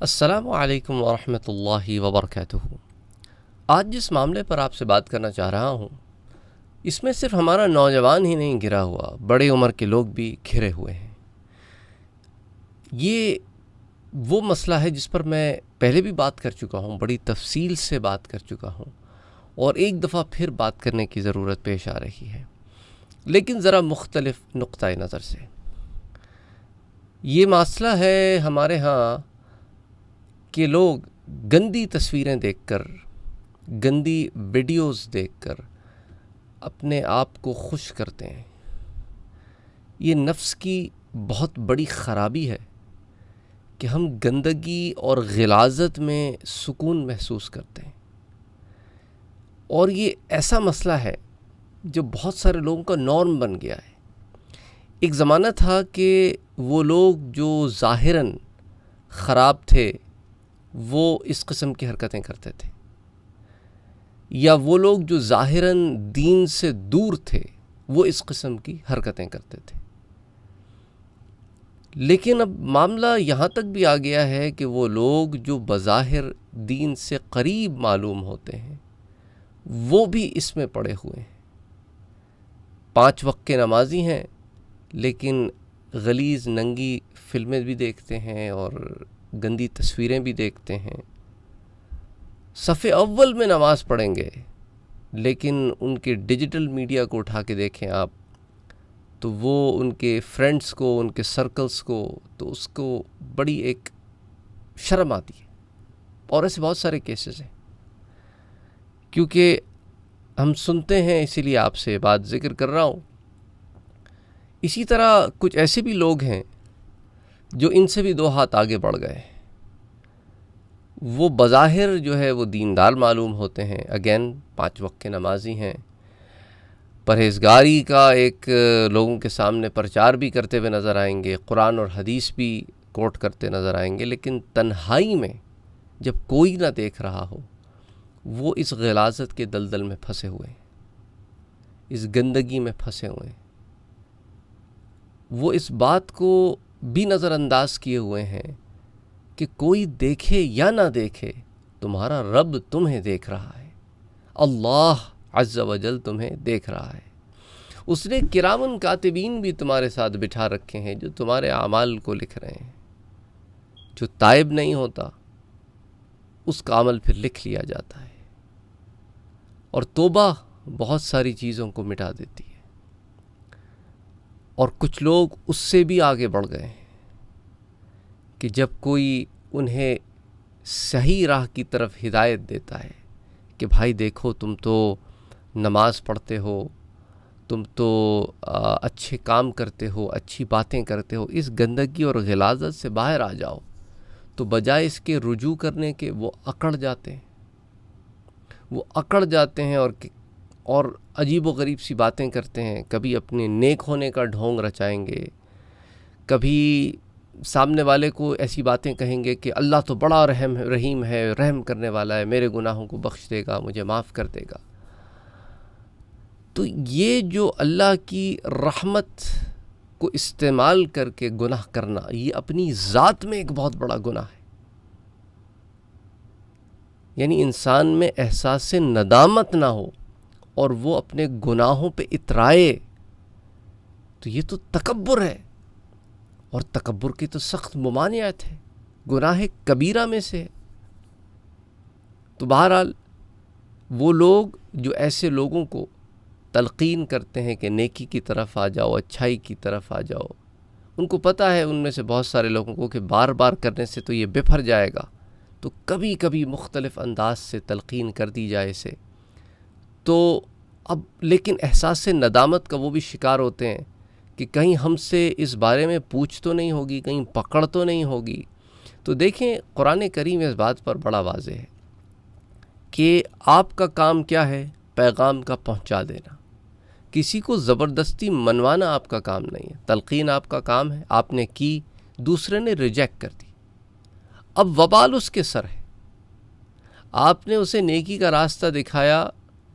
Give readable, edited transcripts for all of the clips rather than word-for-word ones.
السلام علیکم ورحمۃ اللہ وبرکاتہ۔ آج جس معاملے پر آپ سے بات کرنا چاہ رہا ہوں، اس میں صرف ہمارا نوجوان ہی نہیں گھرا ہوا، بڑے عمر کے لوگ بھی گھرے ہوئے ہیں۔ یہ وہ مسئلہ ہے جس پر میں پہلے بھی بات کر چکا ہوں، بڑی تفصیل سے بات کر چکا ہوں، اور ایک دفعہ پھر بات کرنے کی ضرورت پیش آ رہی ہے، لیکن ذرا مختلف نقطۂ نظر سے۔ یہ مسئلہ ہے ہمارے ہاں کہ لوگ گندی تصویریں دیکھ کر، گندی ویڈیوز دیکھ کر اپنے آپ کو خوش کرتے ہیں۔ یہ نفس کی بہت بڑی خرابی ہے کہ ہم گندگی اور غلاظت میں سکون محسوس کرتے ہیں، اور یہ ایسا مسئلہ ہے جو بہت سارے لوگوں کا نارم بن گیا ہے۔ ایک زمانہ تھا کہ وہ لوگ جو ظاہراً خراب تھے وہ اس قسم کی حرکتیں کرتے تھے، یا وہ لوگ جو ظاہراً دین سے دور تھے وہ اس قسم کی حرکتیں کرتے تھے۔ لیکن اب معاملہ یہاں تک بھی آ گیا ہے کہ وہ لوگ جو بظاہر دین سے قریب معلوم ہوتے ہیں وہ بھی اس میں پڑے ہوئے ہیں۔ 5 وقت کے نمازی ہیں، لیکن غلیظ ننگی فلمیں بھی دیکھتے ہیں اور گندی تصویریں بھی دیکھتے ہیں۔ صف اول میں نماز پڑھیں گے، لیکن ان کے ڈیجیٹل میڈیا کو اٹھا کے دیکھیں آپ، تو وہ ان کے فرینڈز کو، ان کے سرکلز کو، تو اس کو بڑی ایک شرم آتی ہے، اور ایسے بہت سارے کیسز ہیں۔ کیونکہ ہم سنتے ہیں، اسی لیے آپ سے بات ذکر کر رہا ہوں۔ اسی طرح کچھ ایسے بھی لوگ ہیں جو ان سے بھی 2 ہاتھ آگے بڑھ گئے ہیں۔ وہ بظاہر جو ہے وہ دیندار معلوم ہوتے ہیں، اگین 5 وقت کے نمازی ہیں، پرہیزگاری کا ایک لوگوں کے سامنے پرچار بھی کرتے ہوئے نظر آئیں گے، قرآن اور حدیث بھی کوٹ کرتے نظر آئیں گے، لیکن تنہائی میں جب کوئی نہ دیکھ رہا ہو وہ اس غلاظت کے دلدل میں پھنسے ہوئے ہیں، اس گندگی میں پھنسے ہوئے ہیں۔ وہ اس بات کو بھی نظر انداز کیے ہوئے ہیں کہ کوئی دیکھے یا نہ دیکھے، تمہارا رب تمہیں دیکھ رہا ہے، اللہ عز و جل تمہیں دیکھ رہا ہے۔ اس نے کرامن کاتبین بھی تمہارے ساتھ بٹھا رکھے ہیں جو تمہارے اعمال کو لکھ رہے ہیں۔ جو تائب نہیں ہوتا اس کا عمل پھر لکھ لیا جاتا ہے، اور توبہ بہت ساری چیزوں کو مٹا دیتی ہے۔ اور کچھ لوگ اس سے بھی آگے بڑھ گئے ہیں کہ جب کوئی انہیں صحیح راہ کی طرف ہدایت دیتا ہے کہ بھائی دیکھو، تم تو نماز پڑھتے ہو، تم تو اچھے کام کرتے ہو، اچھی باتیں کرتے ہو، اس گندگی اور غلاظت سے باہر آ جاؤ، تو بجائے اس کے رجوع کرنے کے وہ اکڑ جاتے ہیں، اور عجیب و غریب سی باتیں کرتے ہیں۔ کبھی اپنے نیک ہونے کا ڈھونگ رچائیں گے، کبھی سامنے والے کو ایسی باتیں کہیں گے کہ اللہ تو بڑا رحیم ہے، رحم کرنے والا ہے، میرے گناہوں کو بخش دے گا، مجھے معاف کر دے گا۔ تو یہ جو اللہ کی رحمت کو استعمال کر کے گناہ کرنا، یہ اپنی ذات میں ایک بہت بڑا گناہ ہے۔ یعنی انسان میں احساس ندامت نہ ہو اور وہ اپنے گناہوں پہ اترائے، تو یہ تو تکبر ہے، اور تکبر کی تو سخت ممانعت ہے، گناہ کبیرہ میں سے ہے۔ تو بہرحال وہ لوگ جو ایسے لوگوں کو تلقین کرتے ہیں کہ نیکی کی طرف آ جاؤ، اچھائی کی طرف آ جاؤ، ان کو پتہ ہے ان میں سے بہت سارے لوگوں کو کہ بار بار کرنے سے تو یہ بفر جائے گا، تو کبھی کبھی مختلف انداز سے تلقین کر دی جائے اسے، تو اب لیکن احساس ندامت کا وہ بھی شکار ہوتے ہیں کہ کہیں ہم سے اس بارے میں پوچھ تو نہیں ہوگی، کہیں پکڑ تو نہیں ہوگی۔ تو دیکھیں، قرآن کریم اس بات پر بڑا واضح ہے کہ آپ کا کام کیا ہے؟ پیغام کا پہنچا دینا۔ کسی کو زبردستی منوانا آپ کا کام نہیں ہے، تلقین آپ کا کام ہے، آپ نے کی، دوسرے نے ریجیکٹ کر دی، اب وبال اس کے سر ہے۔ آپ نے اسے نیکی کا راستہ دکھایا،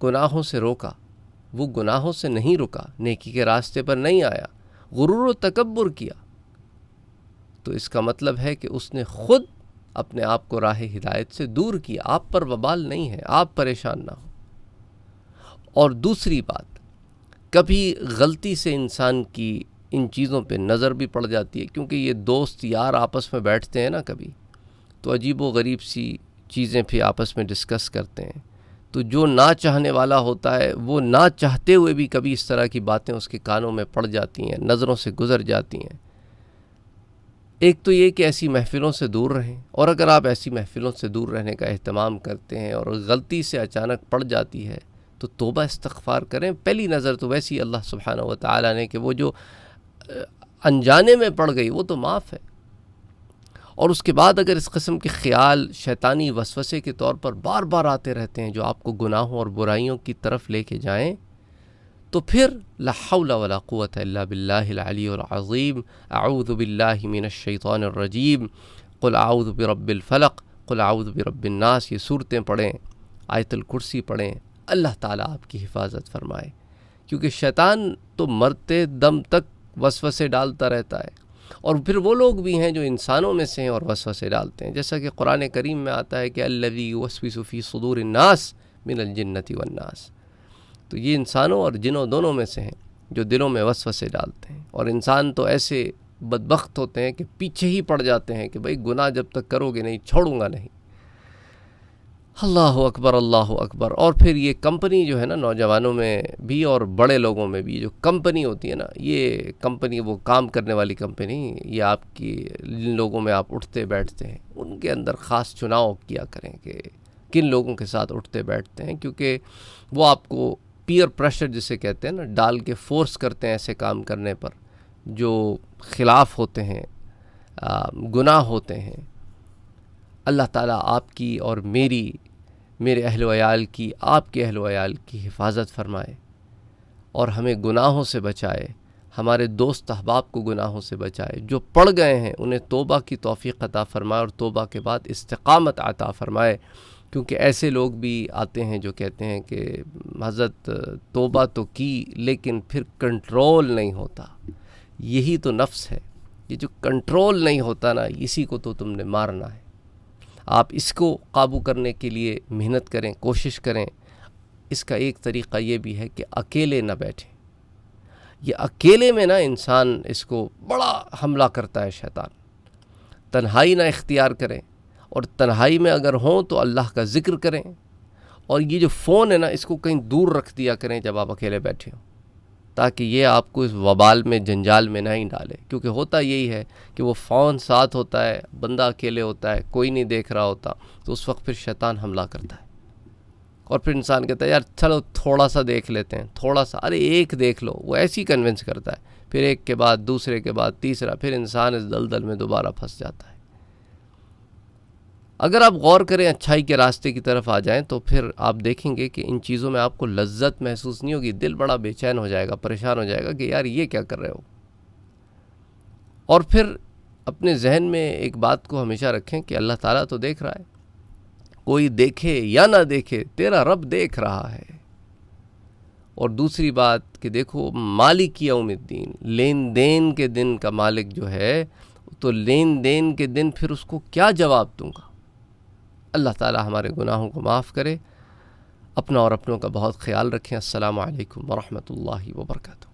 گناہوں سے روکا، وہ گناہوں سے نہیں رکا، نیکی کے راستے پر نہیں آیا، غرور و تکبر کیا، تو اس کا مطلب ہے کہ اس نے خود اپنے آپ کو راہ ہدایت سے دور کیا. آپ پر وبال نہیں ہے، آپ پریشان نہ ہو. اور دوسری بات، کبھی غلطی سے انسان کی ان چیزوں پہ نظر بھی پڑ جاتی ہے، کیونکہ یہ دوست یار آپس میں بیٹھتے ہیں نا کبھی، تو عجیب و غریب سی چیزیں پھر آپس میں ڈسکس کرتے ہیں. تو جو نہ چاہنے والا ہوتا ہے وہ نہ چاہتے ہوئے بھی کبھی اس طرح کی باتیں اس کے کانوں میں پڑ جاتی ہیں، نظروں سے گزر جاتی ہیں. ایک تو یہ کہ ایسی محفلوں سے دور رہیں، اور اگر آپ ایسی محفلوں سے دور رہنے کا اہتمام کرتے ہیں اور غلطی سے اچانک پڑ جاتی ہے تو توبہ استغفار کریں. پہلی نظر تو ویسی اللہ سبحانہ و تعالیٰ نے کہ وہ جو انجانے میں پڑ گئی وہ تو معاف ہے. اور اس کے بعد اگر اس قسم کے خیال شیطانی وسوسے کے طور پر بار بار آتے رہتے ہیں جو آپ کو گناہوں اور برائیوں کی طرف لے کے جائیں، تو پھر لا حول ولا قوت الا باللہ العلی العظیم، اعوذ باللہ من الشیطان الرجیم، قل اعوذ برب الفلق، قل اعوذ برب الناس، یہ صورتیں پڑھیں، آیت الکرسی پڑھیں. اللہ تعالیٰ آپ کی حفاظت فرمائے، کیونکہ شیطان تو مرتے دم تک وسوسے ڈالتا رہتا ہے. اور پھر وہ لوگ بھی ہیں جو انسانوں میں سے ہیں اور وسوسے ڈالتے ہیں، جیسا کہ قرآن کریم میں آتا ہے کہ الذی یوسوس فی صدور الناس من الجنۃ والناس. تو یہ انسانوں اور جنوں دونوں میں سے ہیں جو دلوں میں وسوسے ڈالتے ہیں. اور انسان تو ایسے بدبخت ہوتے ہیں کہ پیچھے ہی پڑ جاتے ہیں کہ بھئی گناہ جب تک کرو گے نہیں چھوڑوں گا نہیں. اللہ اکبر، اللہ اکبر. اور پھر یہ کمپنی جو ہے نا، نوجوانوں میں بھی اور بڑے لوگوں میں بھی جو کمپنی ہوتی ہے نا، یہ کمپنی وہ کام کرنے والی کمپنی، یہ آپ کی جن لوگوں میں آپ اٹھتے بیٹھتے ہیں ان کے اندر خاص چناؤ کیا کریں کہ کن لوگوں کے ساتھ اٹھتے بیٹھتے ہیں، کیونکہ وہ آپ کو پیئر پریشر جسے کہتے ہیں نا، ڈال کے فورس کرتے ہیں ایسے کام کرنے پر جو خلاف ہوتے ہیں، گناہ ہوتے ہیں. اللہ تعالیٰ آپ کی اور میرے اہل و عیال کی، آپ کے اہل و عیال کی حفاظت فرمائے اور ہمیں گناہوں سے بچائے، ہمارے دوست احباب کو گناہوں سے بچائے. جو پڑ گئے ہیں انہیں توبہ کی توفیق عطا فرمائے اور توبہ کے بعد استقامت عطا فرمائے. کیونکہ ایسے لوگ بھی آتے ہیں جو کہتے ہیں کہ حضرت توبہ تو کی لیکن پھر کنٹرول نہیں ہوتا. یہی تو نفس ہے، یہ جو کنٹرول نہیں ہوتا نا، اسی کو تو تم نے مارنا ہے. آپ اس کو قابو کرنے کے لیے محنت کریں، کوشش کریں. اس کا ایک طریقہ یہ بھی ہے کہ اکیلے نہ بیٹھیں. یہ اکیلے میں نا انسان اس کو بڑا حملہ کرتا ہے شیطان. تنہائی نہ اختیار کریں، اور تنہائی میں اگر ہوں تو اللہ کا ذکر کریں. اور یہ جو فون ہے نا، اس کو کہیں دور رکھ دیا کریں جب آپ اکیلے بیٹھے ہوں، تاکہ یہ آپ کو اس وبال میں جنجال میں نہ ہی ڈالے. کیونکہ ہوتا یہی ہے کہ وہ فون ساتھ ہوتا ہے، بندہ اکیلے ہوتا ہے، کوئی نہیں دیکھ رہا ہوتا، تو اس وقت پھر شیطان حملہ کرتا ہے. اور پھر انسان کہتا ہے یار چلو تھوڑا سا دیکھ لیتے ہیں، تھوڑا سا، ارے ایک دیکھ لو. وہ ایسی کنونس کرتا ہے، پھر ایک کے بعد دوسرے کے بعد تیسرا، پھر انسان اس دلدل میں دوبارہ پھنس جاتا ہے. اگر آپ غور کریں، اچھائی کے راستے کی طرف آ جائیں، تو پھر آپ دیکھیں گے کہ ان چیزوں میں آپ کو لذت محسوس نہیں ہوگی. دل بڑا بے چین ہو جائے گا، پریشان ہو جائے گا کہ یار یہ کیا کر رہے ہو. اور پھر اپنے ذہن میں ایک بات کو ہمیشہ رکھیں کہ اللہ تعالیٰ تو دیکھ رہا ہے. کوئی دیکھے یا نہ دیکھے، تیرا رب دیکھ رہا ہے. اور دوسری بات کہ دیکھو، مالک یوم الدین، لین دین کے دن کا مالک جو ہے، تو لین دین کے دن پھر اس کو کیا جواب دوں گا. اللہ تعالی ہمارے گناہوں کو معاف کرے. اپنا اور اپنوں کا بہت خیال رکھیں. السلام علیکم ورحمۃ اللہ وبرکاتہ.